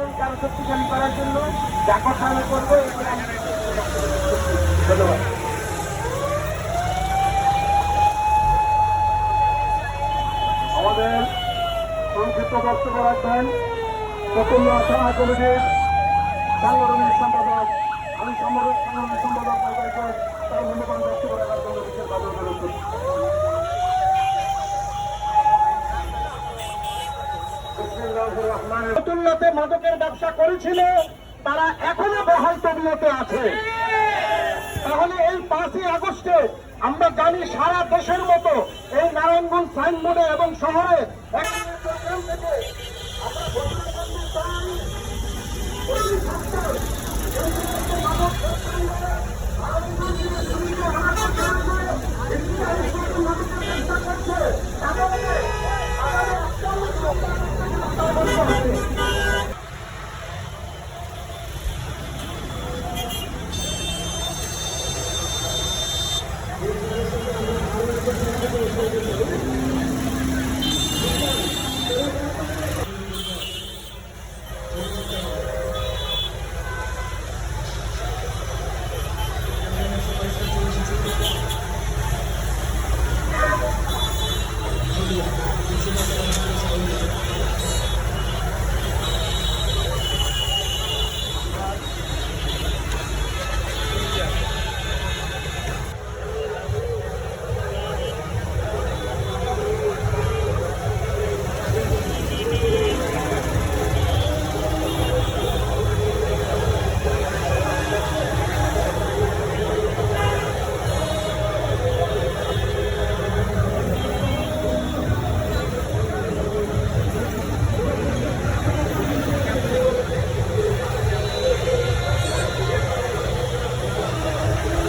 আন্দোলনকে আরো শক্তিশালী করার জন্য যা কথা আমি করবো ধন্যবাদ। আমাদের সংক্ষিপ্ত বক্তব্য রাখবেন চতুর্থ থানা কমিটির সাংগঠনিক সম্পাদক, আমি সাংগঠনিক সম্পাদক তার মূল্যবান বক্তব্য রাখার জন্য বিশেষভাবে অনুরোধ করছি। ফতুল্লাতে মাদকের ব্যবসা করেছিল, তারা এখনো বহাল তবিয়তে আছে। তাহলে এই 5ই আগস্টে আমরা জানি সারা দেশের মতো এই নারায়ণগঞ্জ সাইনবোর্ডে এবং শহরে